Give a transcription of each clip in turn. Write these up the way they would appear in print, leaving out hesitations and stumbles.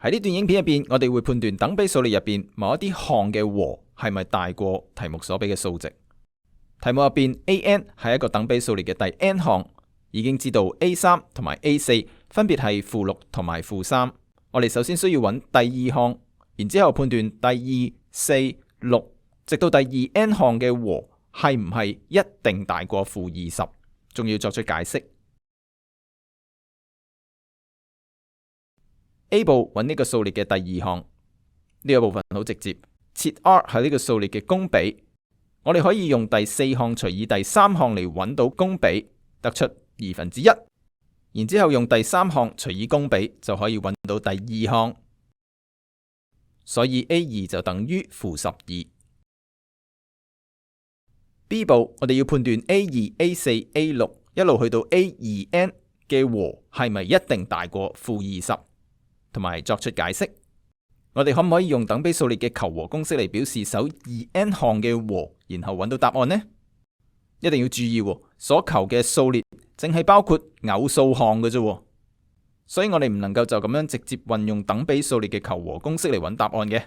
喺呢段影片入邊，我哋會判斷等比數列入邊某一啲項嘅和係咪大過題目所俾嘅數值。題目入邊 AN 係一個等比數列嘅第 N 項，已經知道 A3 同埋 A4 分別係-6同埋-3。我哋首先需要揾第二項，然之後判斷第2、4、6，直到第2 N 項嘅和係唔係一定大過-20，仲要作出解釋。A 部揾呢個數列嘅第二項，呢個部分好直接，設 R 係呢個數列嘅公比，我哋可以用第4項除以第3項嚟揾到公比，得出1/2，然之後用第3項除以公比就可以揾到第二項，所以 A2 就等於-12。B 部我哋要判斷 A2、A4、A6 一路去到 A2N 嘅和係咪一定大過-20，同埋作出解釋。我哋可唔可以用等比數列嘅求和公式嚟表示首 2N 項嘅和，然後揾到答案呢？一定要注意，所求嘅數列淨係包括偶數項嘅啫，所以我哋唔能夠就咁樣直接運用等比數列嘅求和公式嚟揾答案嘅。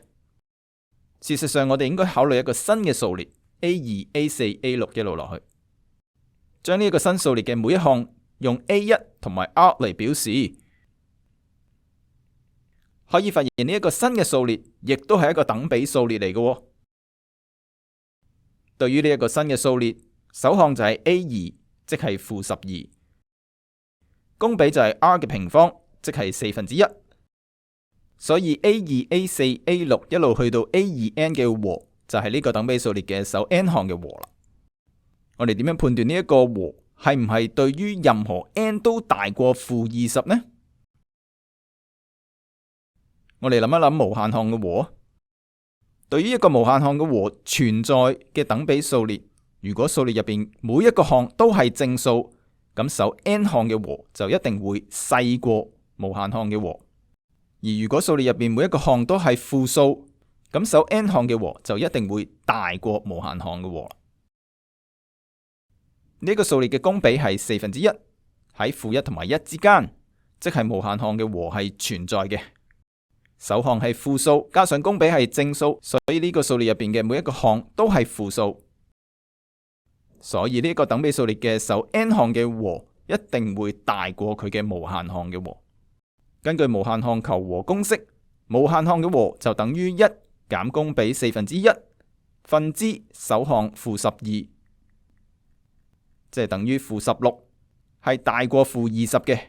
事實上，我哋應該考慮一個新嘅數列 A2、A4、A6 一路落去，將呢一個新數列嘅每一項用 A1 同埋 R 嚟表示，可以發現呢一個新嘅數列亦都係一個等比數列嚟嘅。對於呢一個新嘅數列，首項就係 A2，即係-12，公比就係 R 嘅平方，即係1/4，所以 A2、A4、A6 一路去到 A2N 嘅和就係呢個等比數列嘅首 N 項嘅和啦。我哋點樣判斷呢一個和係唔係對於任何 N 都大過-20呢？我哋諗一諗無限項嘅和。對於一個無限項嘅和存在嘅等比數列，如果數列入邊每一個項都係正數，咁首 N 項嘅和就一定會細過無限項嘅和。而如果數列入邊每一個項都係負數，咁首 N 項嘅和就一定會大過無限項嘅和。呢個數列嘅公比係1/4，喺-1同埋1之間，即係無限項嘅和係存在嘅。首項係負數，加上公比係正數，所以呢個數列入邊嘅每一個項都係負數。所以呢個等比數列嘅首 N 項嘅和一定會大過佢嘅無限項嘅和。根據無限項求和公式，無限項嘅和就等於1減公比1/4，分之首項-12，即係等於-16，係大過-20嘅。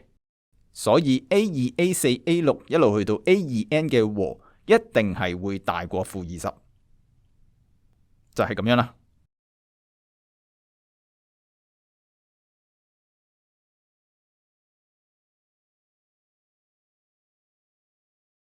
所以 A2、A4、A6 一路去到 A2N 嘅和一定係會大過-20，就係咁樣啦。